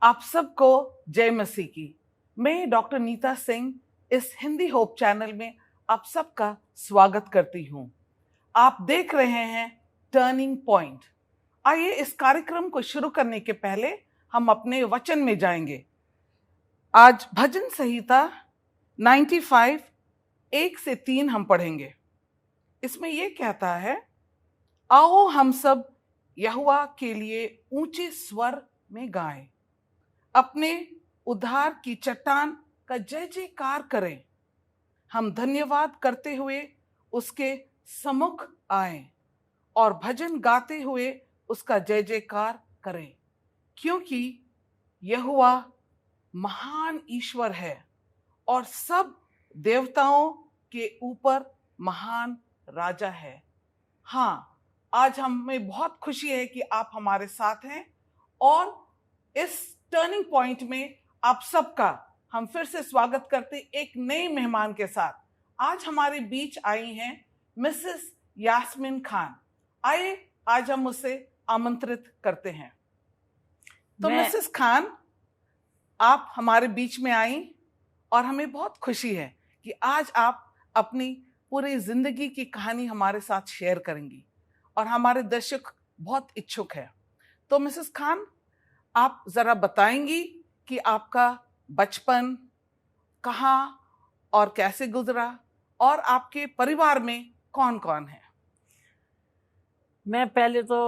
आप सबको जय मसीह की। मैं डॉक्टर नीता सिंह इस हिंदी होप चैनल में आप सबका स्वागत करती हूँ। आप देख रहे हैं टर्निंग पॉइंट। आइए इस कार्यक्रम को शुरू करने के पहले हम अपने वचन में जाएंगे। आज भजन संहिता 95 1 से 3 हम पढ़ेंगे। इसमें यह कहता है, आओ हम सब यहोवा के लिए ऊंचे स्वर में गाएं, अपने उद्धार की चट्टान का जय जयकार करें। हम धन्यवाद करते हुए उसके सम्मुख आए और भजन गाते हुए उसका जय जयकार करें, क्योंकि यहोवा महान ईश्वर है और सब देवताओं के ऊपर महान राजा है। हाँ, आज हमें बहुत खुशी है कि आप हमारे साथ हैं और इस टर्निंग पॉइंट में आप सबका हम फिर से स्वागत करते एक नए मेहमान के साथ। आज हमारे बीच आई हैं मिसेस यास्मीन खान। आइए आज हम उसे आमंत्रित करते हैं। तो मिसेस खान, आप हमारे बीच में आई और हमें बहुत खुशी है कि आज आप अपनी पूरी जिंदगी की कहानी हमारे साथ शेयर करेंगी और हमारे दर्शक बहुत इच्छुक है। तो मिसेस खान, आप जरा बताएंगी कि आपका बचपन कहाँ और कैसे गुजरा और आपके परिवार में कौन कौन है? मैं पहले तो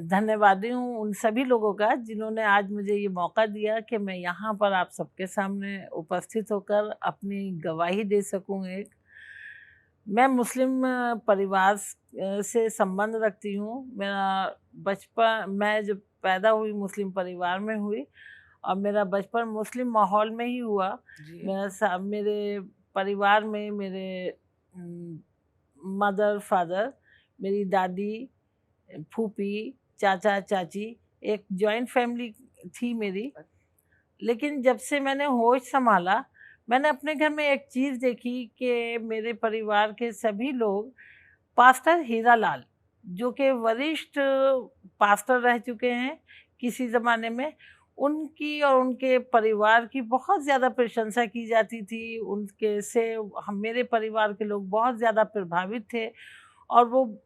धन्यवादी हूँ उन सभी लोगों का जिन्होंने आज मुझे ये मौका दिया कि मैं यहाँ पर आप सबके सामने उपस्थित होकर अपनी गवाही दे सकूँ। मैं मुस्लिम परिवार से संबंध रखती हूँ। मेरा बचपन, मैं जब पैदा हुई मुस्लिम परिवार में हुई और मेरा बचपन मुस्लिम माहौल में ही हुआ। मेरे परिवार में मेरे मदर फादर, मेरी दादी, फूफी, चाचा चाची, एक जॉइंट फैमिली थी मेरी। लेकिन जब से मैंने होश संभाला, मैंने अपने घर में एक चीज़ देखी कि मेरे परिवार के सभी लोग पास्टर हीरालाल, जो कि वरिष्ठ पास्टर रह चुके हैं किसी ज़माने में, उनकी और उनके परिवार की बहुत ज़्यादा प्रशंसा की जाती थी। उनके से हम, मेरे परिवार के लोग बहुत ज़्यादा प्रभावित थे और वो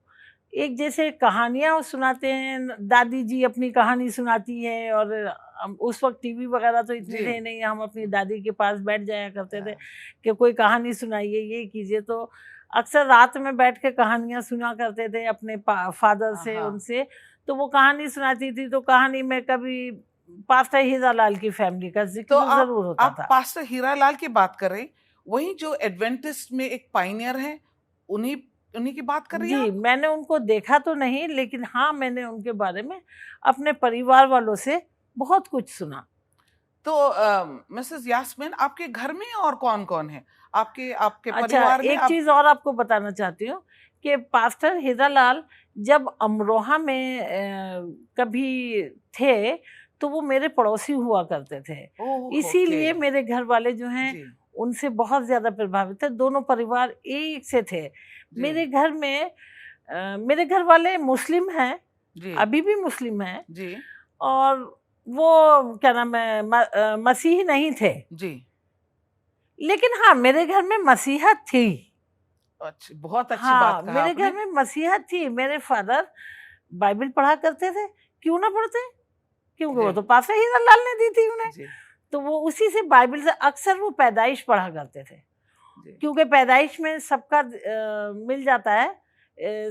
एक जैसे कहानियाँ सुनाते हैं, दादी जी अपनी कहानी सुनाती है और उस वक्त टीवी वगैरह तो इतने थे नहीं, हम अपनी दादी के पास बैठ जाया करते थे कि कोई कहानी सुनाइए, ये कीजिए। तो अक्सर रात में बैठ के कहानियाँ सुना करते थे अपने फादर से, उनसे। तो वो कहानी सुनाती थी तो कहानी में कभी पास्टर हीरालाल की फैमिली का जिक्र तो जरूर होता था। पास्टर हीरालाल की बात कर रहे हैं, वही जो एडवेंटिस्ट में एक पायनियर है, उन्हीं की बात कर रही हैं? जी, मैंने उनको देखा तो नहीं, लेकिन हाँ, मैंने उनके बारे में अपने परिवार वालों से बहुत कुछ सुना। तो मिसेस यास्मीन, आपके घर में और कौन कौन है आपके परिवार में? एक चीज और आपको बताना चाहती हूँ कि पास्टर हीरालाल जब अमरोहा में कभी थे तो वो मेरे पड़ोसी हुआ करते थे। इसीलिए मेरे घर वाले जो हैं उनसे बहुत ज्यादा प्रभावित थे। दोनों परिवार एक से थे। मेरे घर में मेरे घर वाले मुस्लिम हैं, अभी भी मुस्लिम हैं जी, और वो क्या नाम है, मसीही नहीं थे जी, लेकिन हाँ, मेरे घर में मसीहत थी। अच्छा, बहुत अच्छी बात कहा मेरे घर में मसीहत थी। मेरे फादर बाइबल पढ़ा करते थे। क्यों ना पढ़ते, क्योंकि वो तो पास्टर हीरालाल ने दी थी उन्हें। तो वो उसी से बाइबल से अक्सर वो पैदाइश पढ़ा करते थे, क्योंकि पैदाइश में सबका मिल जाता है,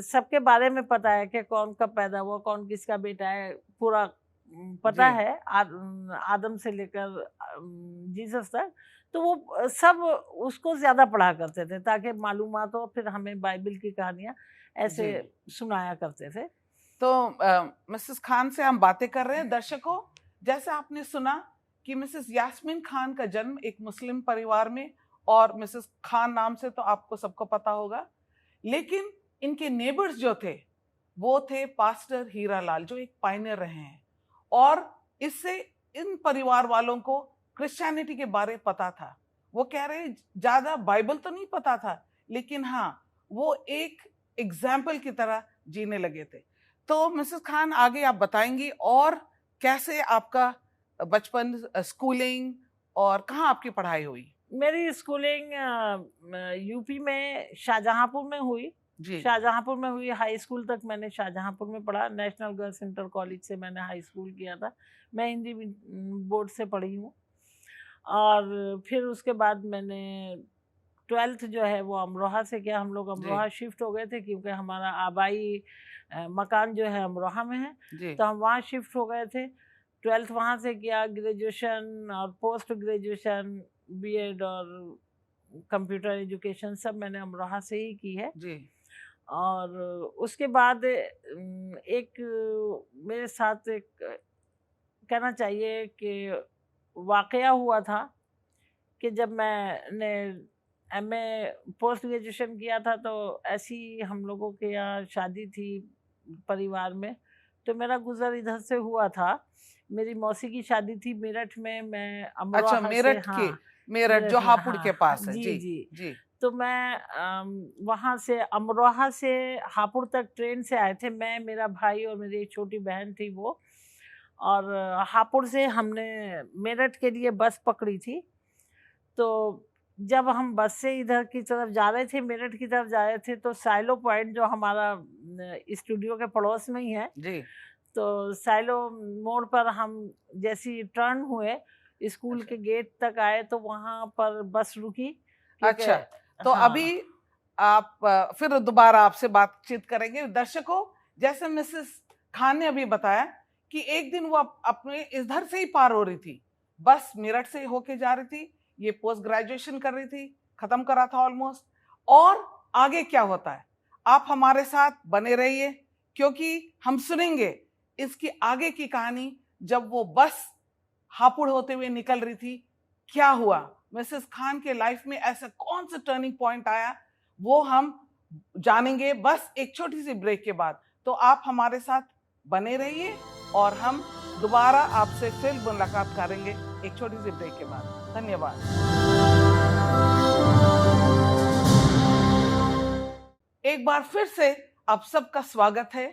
सबके बारे में पता है कि कौन कब पैदा हुआ, कौन किसका बेटा है, पूरा पता है, आदम से लेकर जीसस तक। तो वो सब उसको ज्यादा पढ़ा करते थे ताकि मालूमात हो, फिर हमें बाइबल की कहानियां ऐसे सुनाया करते थे। तो मिसेस खान से हम बातें कर रहे हैं। दर्शकों, जैसे आपने सुना कि मिसेस यास्मीन खान का जन्म एक मुस्लिम परिवार में, और मिसेस खान नाम से तो आपको सबको पता होगा, लेकिन इनके नेबर्स जो थे वो थे पास्टर हीरालाल, जो एक पायनियर रहे हैं। और इससे इन परिवार वालों को क्रिश्चियनिटी के बारे में पता था। वो कह रहे ज्यादा बाइबल तो नहीं पता था, लेकिन हाँ, वो एक एग्जाम्पल की तरह जीने लगे थे। तो मिसेस खान, आगे आप बताएंगी और कैसे आपका बचपन, स्कूलिंग और कहाँ आपकी पढ़ाई हुई? मेरी स्कूलिंग यूपी में शाहजहांपुर में हुई। जी। शाहजहांपुर में हुई। हाई स्कूल तक मैंने शाहजहांपुर में पढ़ा। नेशनल गर्ल्स इंटर कॉलेज से मैंने हाई स्कूल किया था। मैं हिंदी बोर्ड से पढ़ी हूँ। और फिर उसके बाद मैंने 12th जो है वो अमरोहा से किया। हम लोग अमरोहा शिफ्ट हो गए थे क्योंकि हमारा आबाई मकान जो है अमरोहा में है, जी। तो हम वहाँ शिफ्ट हो गए थे। 12th वहाँ से किया। ग्रेजुएशन और पोस्ट ग्रेजुएशन, बीएड और कंप्यूटर एजुकेशन सब मैंने अमरोहा से ही की है। जी। और उसके बाद एक मेरे साथ एक कहना चाहिए कि वाकया हुआ था कि जब मैंने एमए पोस्ट ग्रेजुएशन किया था तो ऐसी हम लोगों के यहाँ शादी थी परिवार में, तो मेरा गुजर इधर से हुआ था। मेरी मौसी की शादी थी मेरठ में। मैं अमरोहा अच्छा, मेरठ से, के, मेरठ जो हापुड़ के पास है। जी जी जी। तो मैं वहाँ से अमरोहा से हापुड़ तक ट्रेन से आए थे। मैं, मेरा भाई और मेरी एक छोटी बहन थी वो। और हापुड़ से हमने मेरठ के लिए बस पकड़ी थी। तो जब हम बस से इधर की तरफ जा रहे थे, मेरठ की तरफ जा रहे थे, तो साइलो पॉइंट जो हमारा स्टूडियो के पड़ोस में ही है जी। तो साइलो मोड़ पर हम जैसी टर्न हुए, स्कूल के गेट तक आए तो वहाँ पर बस रुकी। अच्छा, तो हाँ। अभी आप फिर दोबारा आपसे बातचीत करेंगे। दर्शकों, जैसे मिसेस खान ने अभी बताया कि एक दिन वो अपने इधर से ही पार हो रही थी, बस मेरठ से होके जा रही थी। ये पोस्ट ग्रेजुएशन कर रही थी, खत्म करा था ऑलमोस्ट। और आगे क्या होता है, आप हमारे साथ बने रहिए, क्योंकि हम सुनेंगे इसकी आगे की कहानी। जब वो बस हापुड़ होते हुए निकल रही थी, क्या हुआ, मिसेस खान के लाइफ में ऐसा कौन सा टर्निंग पॉइंट आया, वो हम जानेंगे बस एक छोटी सी ब्रेक के बाद। तो आप हमारे साथ बने रहिए और हम दोबारा आपसे फिर मुलाकात करेंगे एक छोटी सी ब्रेक के बाद। धन्यवाद। एक बार फिर से आप सबका स्वागत है।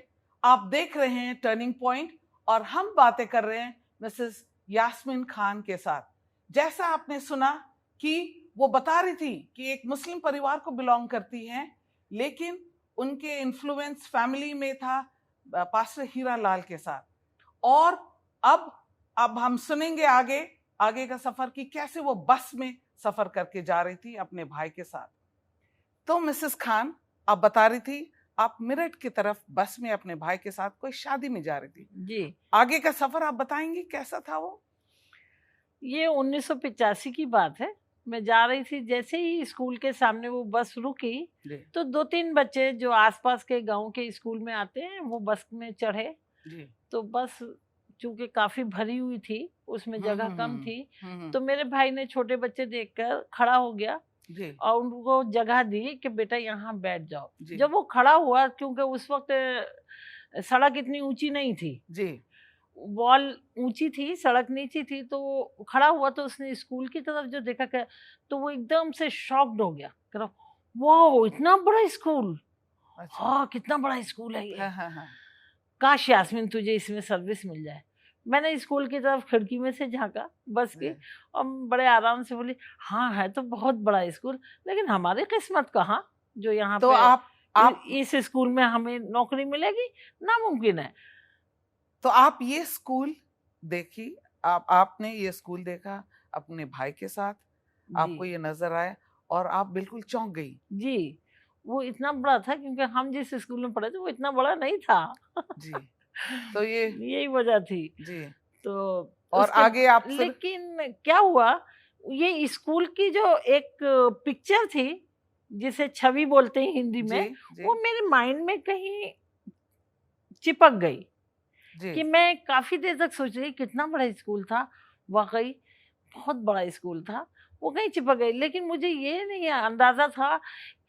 आप देख रहे हैं टर्निंग पॉइंट और हम बातें कर रहे हैं मिसेस यास्मीन खान के साथ। जैसा आपने सुना कि वो बता रही थी कि एक मुस्लिम परिवार को बिलोंग करती हैं, लेकिन उनके इन्फ्लुएंस फैमिली में था पास्टर हीरा लाल के साथ। और अब हम सुनेंगे आगे का सफर कि कैसे वो बस में सफर करके जा रही थी अपने भाई के साथ। तो मिसेस खान, आप बता रही थी आप मेरठ की तरफ बस में अपने भाई के साथ कोई शादी में जा रही थी। जी। आगे का सफर आप बताएंगी, कैसा था वो? ये 1985 की बात है। मैं जा रही थी, जैसे ही स्कूल के सामने वो बस रुकी तो 2-3 बच्चे जो आसपास के गांव के स्कूल में आते हैं वो बस में चढ़े। जी। तो बस चूंकि काफी भरी हुई थी, उसमें जगह कम थी, तो मेरे भाई ने छोटे बच्चे देखकर खड़ा हो गया जी। और उनको जगह दी कि बेटा यहाँ बैठ जाओ। जी। जब वो खड़ा हुआ, क्योंकि उस वक्त सड़क इतनी ऊंची नहीं थी, जी, वॉल ऊंची थी, सड़क नीची थी, तो खड़ा हुआ तो उसने स्कूल की तरफ जो देखा तो वो एकदम से शॉक्ड हो गया। वाह, इतना बड़ा स्कूल! अच्छा। हाँ, कितना बड़ा स्कूल है ये। हाँ। काश यास्मीन तुझे इसमें सर्विस मिल जाए। मैंने स्कूल की तरफ खिड़की में से झांका बस की और बड़े आराम से बोली, हाँ है तो बहुत बड़ा स्कूल, लेकिन हमारी किस्मत कहाँ जो यहाँ तो पे आप इस स्कूल में हमें नौकरी मिलेगी, नामुमकिन है। तो आप ये स्कूल देखी, आपने ये स्कूल देखा अपने भाई के साथ, आपको ये नजर आया और आप बिल्कुल चौंक गई। जी, वो इतना बड़ा था क्योंकि हम जिस स्कूल में पढ़े थे वो इतना बड़ा नहीं था। जी, तो यही वजह थी। जी। तो और आगे आप लेकिन क्या हुआ, ये स्कूल की जो एक पिक्चर थी जिसे छवि बोलते हैं हिंदी में, वो मेरे माइंड में कहीं चिपक गई कि मैं काफी देर तक सोच रही कितना बड़ा स्कूल था, वाकई बहुत बड़ा स्कूल था, वो कहीं चिपक गई। लेकिन मुझे ये नहीं अंदाजा था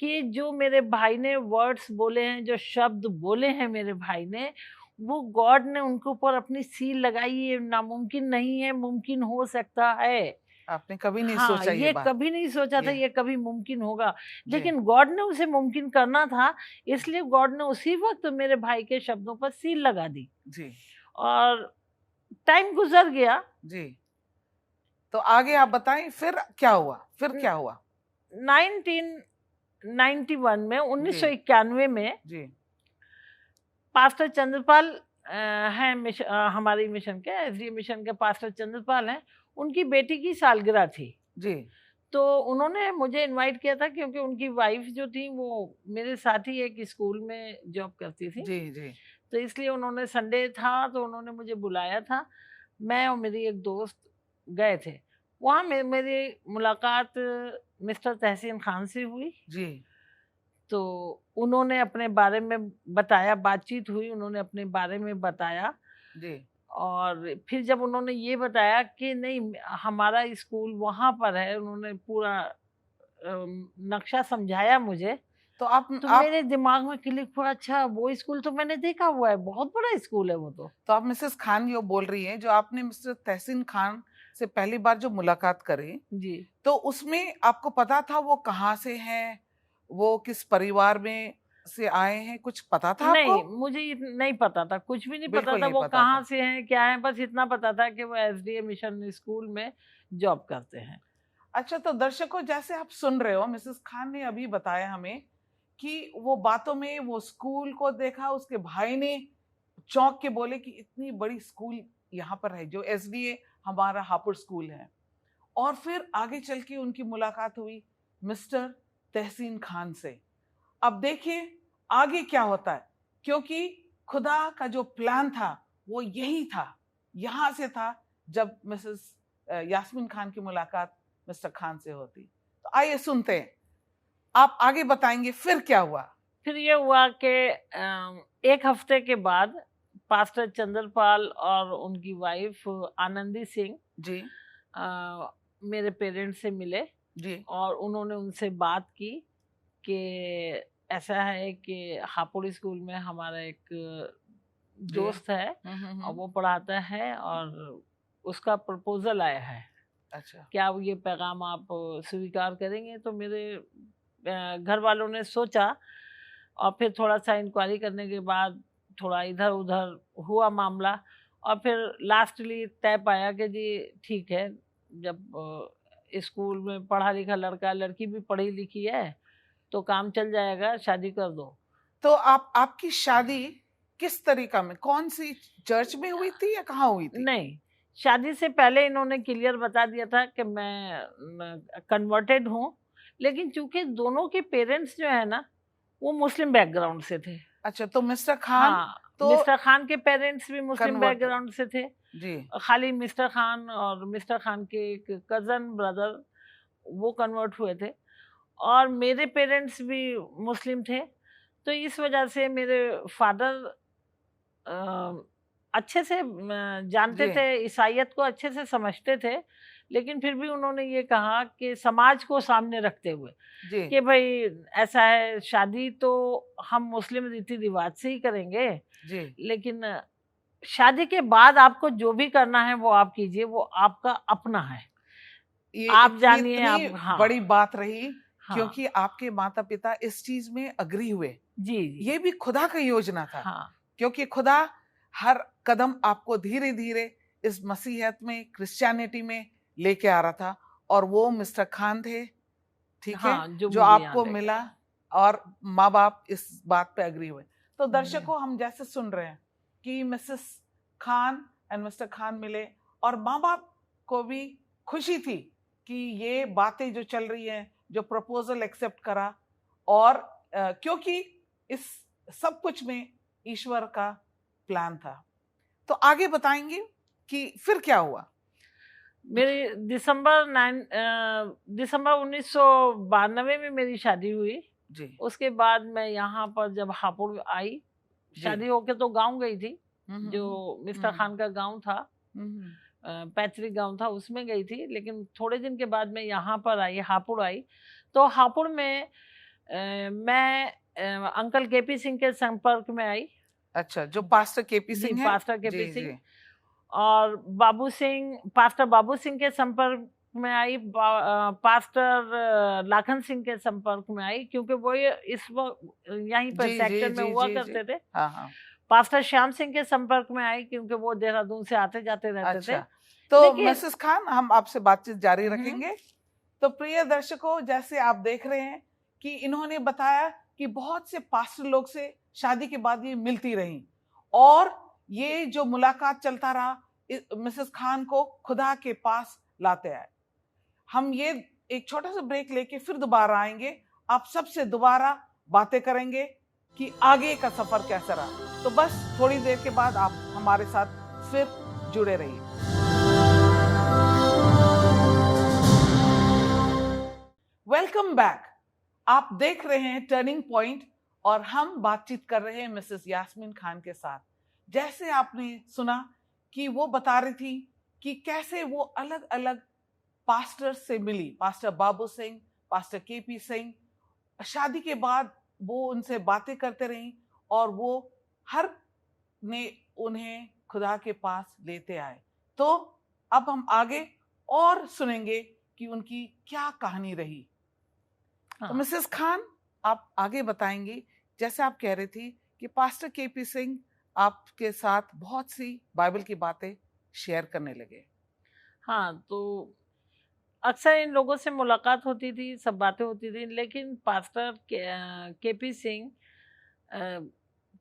कि जो मेरे भाई ने वर्ड्स बोले हैं, जो शब्द बोले हैं मेरे भाई ने, वो गॉड ने उनके ऊपर अपनी सील लगाई। ये नामुमकिन नहीं है, मुमकिन हो सकता है। आपने कभी नहीं सोचा ये कभी नहीं सोचा था ये कभी मुमकिन होगा, लेकिन गॉड ने उसे मुमकिन करना था, इसलिए गॉड ने उसी वक्त मेरे भाई के शब्दों पर सील लगा दी। जी। और टाइम गुजर गया जी। तो आगे आप बताएं, फिर क्या हुआ? 1991 में 1991 में जी पास्टर चंद्रपाल हैं हमारी मिशन के एसडी मिशन के पास्टर चंद्रपाल हैं, उनकी बेटी की सालगिरह थी। जी तो उन्होंने मुझे इनवाइट किया था क्योंकि उनकी वाइफ जो थी वो मेरे साथ ही एक स्कूल में जॉब करती थी। जी जी तो इसलिए उन्होंने संडे था तो उन्होंने मुझे बुलाया था। मैं और मेरी एक दोस्त गए थे वहाँ। मेरी मुलाकात मिस्टर तहसीन खान से हुई। जी तो उन्होंने अपने बारे में बताया, बातचीत हुई, उन्होंने अपने बारे में बताया। जी और फिर जब उन्होंने ये बताया कि नहीं हमारा स्कूल वहाँ पर है, उन्होंने पूरा नक्शा समझाया मुझे। तो तो मेरे दिमाग में क्लिक हुआ, अच्छा वो स्कूल तो मैंने देखा हुआ है, बहुत बड़ा स्कूल है वो तो आप मिसेस खान ये बोल रही हैं जो आपने मिस्टर तहसीन खान से पहली बार जो मुलाकात करी जी, तो उसमें आपको पता था वो कहाँ से हैं, वो किस परिवार में से आए हैं, कुछ पता था नहीं आपको? मुझे नहीं पता था, कुछ भी नहीं पता बिल्कुल था नहीं वो पता कहाँ था। से हैं क्या है, बस इतना पता था कि वो एसडीए मिशन स्कूल में जॉब करते हैं। अच्छा, तो दर्शकों जैसे आप सुन रहे हो, मिसेस खान ने अभी बताया हमें कि वो बातों में वो स्कूल को देखा, उसके भाई ने चौंक के बोले कि इतनी बड़ी स्कूल यहाँ पर है जो एसडीए हमारा हापुड़ स्कूल है। और फिर आगे चल के उनकी मुलाकात हुई मिस्टर तहसीन खान से। अब देखिए आगे क्या होता है, क्योंकि खुदा का जो प्लान था वो यही था, यहां से था जब मिसेस यास्मीन खान की मुलाकात मिस्टर खान से होती। तो आइए सुनते हैं, आप आगे बताएंगे फिर क्या हुआ। फिर ये हुआ कि एक हफ्ते के बाद पास्टर चंद्रपाल और उनकी वाइफ आनंदी सिंह जी मेरे पेरेंट्स से मिले जी और उन्होंने उनसे बात की कि ऐसा है कि हापुड़ स्कूल में हमारा एक दोस्त है और वो पढ़ाता है और उसका प्रपोजल आया है। अच्छा क्या ये पैगाम आप स्वीकार करेंगे? तो मेरे घर वालों ने सोचा और फिर थोड़ा सा इंक्वायरी करने के बाद थोड़ा इधर उधर हुआ मामला और फिर लास्टली तय पाया कि जी ठीक है, जब स्कूल में पढ़ा लिखा लड़का, लड़की भी पढ़ी लिखी है तो काम चल जाएगा, शादी कर दो। तो आपकी शादी किस तरीका में, कौन सी चर्च में हुई थी या कहाँ हुई थी? नहीं, शादी से पहले इन्होंने क्लियर बता दिया था कि मैं कन्वर्टेड हूँ, लेकिन चूंकि दोनों के पेरेंट्स जो है ना वो मुस्लिम बैकग्राउंड से थे। अच्छा, तो मिस्टर खान हाँ, तो मिस्टर खान के पेरेंट्स भी मुस्लिम कन्वर्ट बैकग्राउंड से थे। जी खाली मिस्टर खान और मिस्टर खान के एक कजन ब्रदर वो कन्वर्ट हुए थे और मेरे पेरेंट्स भी मुस्लिम थे। तो इस वजह से मेरे फादर अच्छे से जानते जी थे, ईसाइयत को अच्छे से समझते थे, लेकिन फिर भी उन्होंने ये कहा कि समाज को सामने रखते हुए जी कि भाई ऐसा है, शादी तो हम मुस्लिम रीति रिवाज से ही करेंगे, जी लेकिन शादी के बाद आपको जो भी करना है वो आप कीजिए, वो आपका अपना है, ये आप जानिए इतनी आप। हाँ, बड़ी बात रही हाँ, क्योंकि आपके माता पिता इस चीज में अग्री हुए। जी जी, ये भी खुदा का योजना था। हाँ, क्योंकि खुदा हर कदम आपको धीरे धीरे इस मसीहत में, क्रिश्चियनिटी में लेके आ रहा था और वो मिस्टर खान थे, ठीक है, हाँ, जो जो मुझे आपको याद है। मिला और माँ बाप इस बात पे अग्री हुए। तो दर्शकों हम जैसे सुन रहे हैं कि Mrs Khan and mister Khan मिले और माँ बाप को भी खुशी थी कि ये बातें जो चल रही हैं, जो प्रपोजल एक्सेप्ट करा और क्योंकि इस सब कुछ में ईश्वर का प्लान था। तो आगे बताएंगे कि फिर क्या हुआ। मेरी दिसंबर 1992 में मेरी शादी हुई। जी उसके बाद मैं यहाँ पर जब हापुड़ आई, शादी होके तो गांव गई थी, जो मिस्टर खान का गांव था, पैतृक गांव था, उसमें गई थी। लेकिन थोड़े दिन के बाद मैं यहाँ पर आई, हापुड़ आई। तो हापुड़ में मैं अंकल केपी सिंह के संपर्क में आई। अच्छा, जो पास्टर केपी जी, सिंह है। पास्टर केपी सिंह और पास्टर बाबू सिंह के संपर्क में आई, पास्टर लाखन सिंह के संपर्क में आई, क्योंकि वो इस वक्त यहीं पर सेक्शन में हुआ करते थे। हाँ हाँ पास्टर श्याम सिंह के संपर्क में आई क्योंकि वो देहरादून से आते जाते रहते थे। अच्छा, तो लेकिन- मिसेस खान, हम आपसे बातचीत जारी रखेंगे। तो प्रिय दर्शकों, जैसे आप देख रहे हैं कि इन्होंने बताया कि बहुत से पास्टर लोग से शादी के बाद ये मिलती रही और ये जो मुलाकात चलता रहा मिसेस खान को खुदा के पास लाते आए। हम ये एक छोटा सा ब्रेक लेके फिर दोबारा आएंगे, आप सबसे दोबारा बातें करेंगे कि आगे का सफर कैसा रहा। तो बस थोड़ी देर के बाद आप हमारे साथ फिर जुड़े रहिए। Welcome back. आप देख रहे हैं टर्निंग पॉइंट और हम बातचीत कर रहे हैं मिसेस यास्मीन खान के साथ। जैसे आपने सुना कि वो बता रही थी कि कैसे वो अलग अलग पास्टर से मिली, pastor Babu Singh, pastor KP Singh. शादी के बाद वो उनसे बातें करते रही और वो हर ने उन्हें खुदा के पास लेते आए। तो अब हम आगे और सुनेंगे कि उनकी क्या कहानी रही। तो मिसेस खान, आप आगे बताएंगी। जैसे आप कह रही थी कि पास्टर केपी सिंह आपके साथ बहुत सी बाइबल की बातें शेयर करने लगे। हाँ, तो अक्सर इन लोगों से मुलाकात होती थी, सब बातें होती थी, लेकिन पास्टर केपी सिंह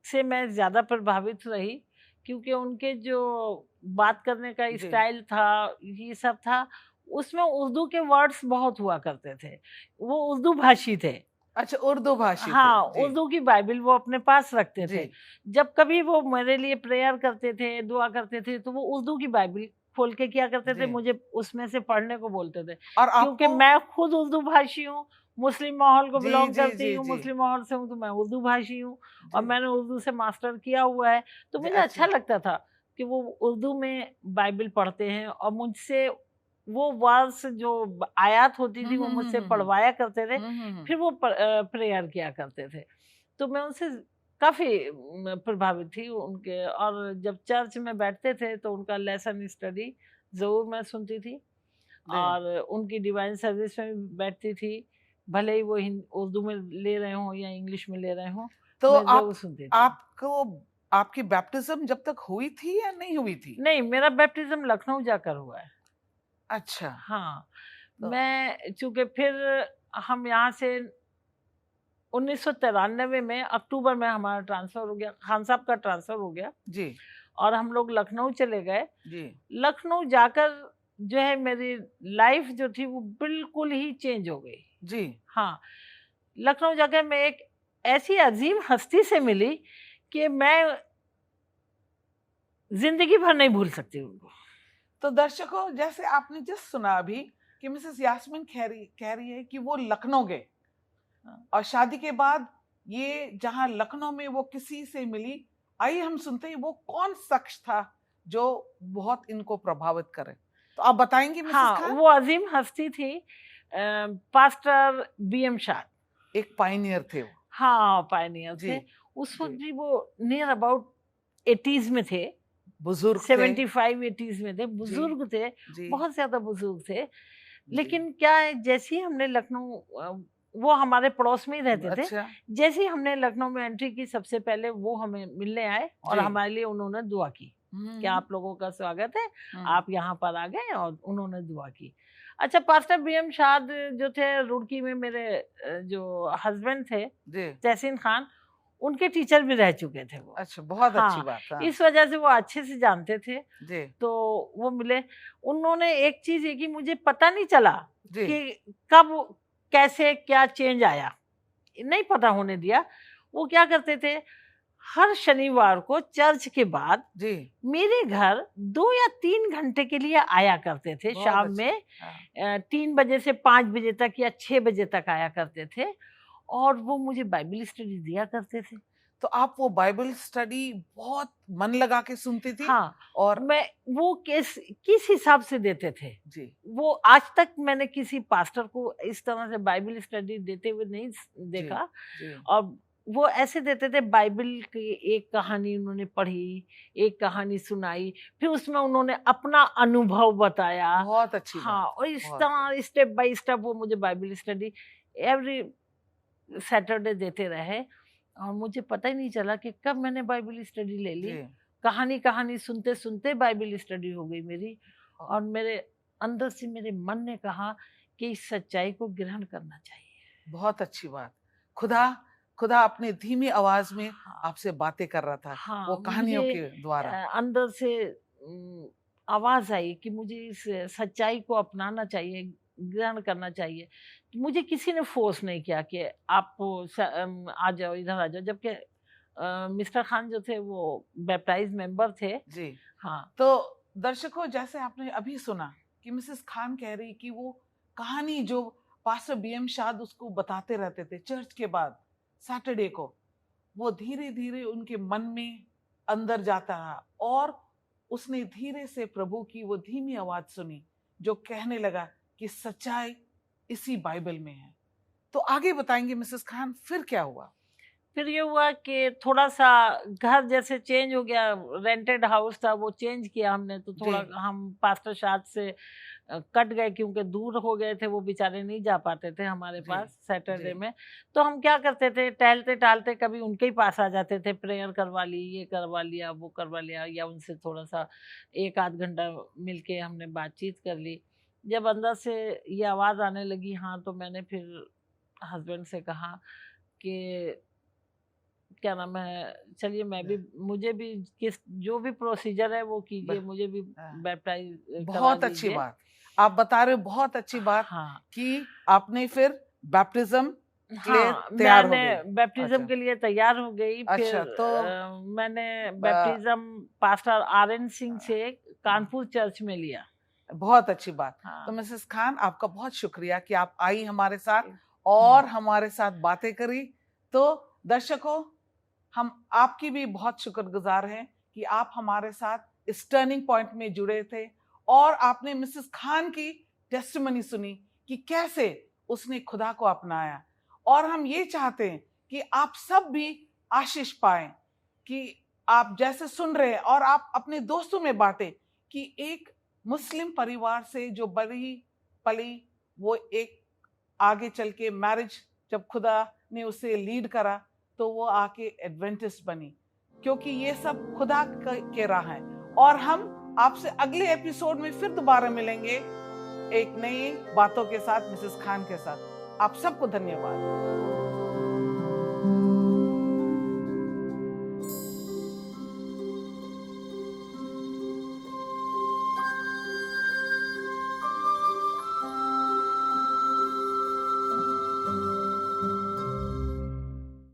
से मैं ज़्यादा प्रभावित रही क्योंकि उनके जो बात करने का जी। स्टाइल था, ये सब था, उसमें उर्दू के वर्ड्स बहुत हुआ करते थे। वो उर्दू भाषी थे। अच्छा, उर्दू भाषी हाँ, थे। जी। उर्दू की बाइबल वो अपने पास रखते थे। जी। जब कभी वो मेरे लिए प्रेयर करते थे, दुआ करते थे, तो वो उर्दू की बाइबल खोल के क्या करते थे, जी। मुझे उसमें से पढ़ने को बोलते थे। और क्योंकि आपको मैं खुद उर्दू भाषी हूँ, मुस्लिम माहौल को जी, बिलोंग जी, करती जी, हूँ, जी। मुस्लिम माहौल से हूँ, तो मैं उर्दू भाषी हूँ और जी। मैंने उर्दू से मास्टर किया हुआ है। तो जी, मुझे अच्छा अच्छा। लगता था कि वो उर्दू में बाइबल पढ़ते हैं और मुझसे वो वर्ड्स जो आयत होती थी वो मुझसे पढ़वाया करते थे, फिर वो प्रेयर किया करते थे। तो मैं उनसे काफ़ी प्रभावित थी उनके। और जब चर्च में बैठते थे तो उनका लेसन स्टडी ज़रूर मैं सुनती थी और उनकी डिवाइन सर्विस में भी बैठती थी, भले ही वो उर्दू में ले रहे हों या इंग्लिश में ले रहे हों, तो मैं ज़रूर सुनती थी। आपको आपकी बैप्टिज्म जब तक हुई थी या नहीं हुई थी? नहीं, मेरा बैप्टिज्म लखनऊ जाकर हुआ है। अच्छा। हाँ, तो मैं चूँकि फिर हम यहाँ से 1993 में अक्टूबर में हमारा ट्रांसफ़र हो गया, खान साहब का ट्रांसफ़र हो गया जी। और हम लोग लखनऊ चले गए। जी। लखनऊ जाकर जो है मेरी लाइफ जो थी वो बिल्कुल ही चेंज हो गई। जी। हाँ, लखनऊ जाकर मैं एक ऐसी अजीम हस्ती से मिली कि मैं ज़िंदगी भर नहीं भूल सकती उनको। तो दर्शकों, जैसे आपने जस्ट सुना अभी कि मिसेस यास्मीन कह रही है कि वो लखनऊ गए और शादी के बाद ये जहां लखनऊ में वो किसी से मिली। आइए हम सुनते हैं वो कौन शख्स था जो बहुत इनको प्रभावित करे। तो आप बताएंगी मिसेस हाँ, खान? वो अजीम हस्ती थी पास्टर BM शाद। एक पायनियर थे वो। हाँ, पायनियर जी, थे। उस जी। वक्त भी वो नियर अबाउट 80s में थे, बुजुर्ग थे। 75-80s में थे, बुजुर्ग थे, जी। बहुत ज्यादा बुजुर्ग थे। जी। लेकिन क्या है, जैसे ही हमने लखनऊ वो हमारे पड़ोस में ही रहते थे, अच्छा। जैसे ही हमने लखनऊ में एंट्री की, सबसे पहले वो हमें मिलने आए और जी। हमारे लिए उन्होंने दुआ की कि आप लोगों का स्वागत है, आप यहाँ पर आ गए, और उन्होंने दुआ की। अच्छा, पास्टर BM शाद जो थे रुड़की में, मेरे जो हस्बैंड थे जी। तहसीन खान, उनके टीचर भी रह चुके थे वो। अच्छा, बहुत अच्छी हाँ, बात। हाँ। इस वजह से वो अच्छे से जानते थे। जी। तो वो मिले, उन्होंने एक चीज है कि मुझे पता नहीं चला जी। कि कब कैसे क्या चेंज आया, नहीं पता होने दिया। वो क्या करते थे, हर शनिवार को चर्च के बाद जी। मेरे घर 2 या 3 घंटे के लिए आया करते थे। बहुत शाम अच्छा। में हाँ। 3 बजे से 5 बजे तक या 6 बजे तक आया करते थे और वो मुझे बाइबल स्टडी दिया करते थे। तो आप वो बाइबल स्टडी बहुत मन लगा के सुनती थी? हाँ, और मैं वो किस हिसाब से देते थे, जी। वो आज तक मैंने किसी पास्टर को इस तरह से बाइबल स्टडी देते हुए नहीं देखा। जी। और वो ऐसे देते थे, बाइबल की एक कहानी उन्होंने पढ़ी, एक कहानी सुनाई, फिर उसमें उन्होंने अपना अनुभव बताया। बहुत अच्छी हाँ, बात। और इस बहुत तरह स्टेप बाय स्टेप वो मुझे बाइबल स्टडी एवरी सैटरडे देते रहे। और मुझे पता ही नहीं चला कि कब मैंने बाइबल स्टडी ले ली। जी। कहानी कहानी सुनते सुनते बाइबल स्टडी हो गई मेरी, और मेरे अंदर से मेरे मन ने कहा कि इस सच्चाई को ग्रहण करना चाहिए। बहुत अच्छी बात। खुदा खुदा अपने धीमी आवाज में हाँ, आपसे बातें कर रहा था, हाँ, वो कहानियों मुझे के द्वारा। अंदर से आवाज आई कि मुझे इस सच्चाई को अपनाना चाहिए, ग्रहण करना चाहिए। मुझे किसी ने फोर्स नहीं किया कि आप आ जाओ, इधर आ जाओ, जबकि मिस्टर खान जो थे वो बैप्टाइज मेंबर थे। जी। हाँ, तो दर्शकों, जैसे आपने अभी सुना कि मिसेस खान कह रही कि वो कहानी जो पास्टर बीएम शाद उसको बताते रहते थे चर्च के बाद सैटरडे को, वो धीरे धीरे उनके मन में अंदर जाता रहा, और उसने धीरे से प्रभु की वो धीमी आवाज सुनी जो कहने लगा कि सच्चाई इसी बाइबल में है। तो आगे बताएंगे मिसेस खान, फिर क्या हुआ? फिर ये हुआ कि थोड़ा सा घर जैसे चेंज हो गया, रेंटेड हाउस था वो चेंज किया हमने, तो थोड़ा जी। हम पास्टर शाद से कट गए, क्योंकि दूर हो गए थे, वो बेचारे नहीं जा पाते थे हमारे जी। पास सैटरडे जी। में। तो हम क्या करते थे, टहलते टहलते कभी उनके ही पास आ जाते थे, प्रेयर करवा ली, ये करवा लिया, वो करवा लिया, या उनसे थोड़ा सा 1 आध घंटा मिलके हमने बातचीत कर ली। जब अंदर से ये आवाज़ आने लगी, हाँ, तो मैंने फिर हस्बैंड से कहा कि क्या नाम है, चलिए मैं भी, मुझे भी किस जो भी प्रोसीजर है वो कीजिए, मुझे भी हाँ। बैप्टाइज करा बहुत अच्छी दीजिए। बात आप बता रहे हो, बहुत अच्छी बात हाँ, कि आपने फिर बैप्टिज्म के लिए हाँ, तैयार हो मैंने गई। बैप्टिज्म अच्छा। के लिए तैयार हो गई। फिर अच्छा, तो मैंने ब- बैप्टिज्म पास्टर आरएन सिंह से कानपुर चर्च में लिया। बहुत अच्छी बात। तो हाँ, मिसेस खान, आपका बहुत शुक्रिया कि आप आई हमारे साथ हम्म, और हमारे साथ बातें करी। तो दर्शकों, हम आपकी भी बहुत शुक्रगुजार हैं कि आप हमारे साथ इस टर्निंग पॉइंट में जुड़े थे, और आपने मिसेस खान की टेस्टिमनी सुनी कि कैसे उसने खुदा को अपनाया। और हम ये चाहते हैं कि आप सब भी आशीष पाएं, कि आप जैसे सुन रहे हैं और आप अपने दोस्तों में बांटें कि एक मुस्लिम परिवार से जो बड़ी पली, वो एक आगे चल के मैरिज जब खुदा ने उसे लीड करा तो वो आके एडवेंटिस्ट बनी, क्योंकि ये सब खुदा के राह हैं। और हम आपसे अगले एपिसोड में फिर दोबारा मिलेंगे एक नई बातों के साथ, मिसेस खान के साथ। आप सबको धन्यवाद।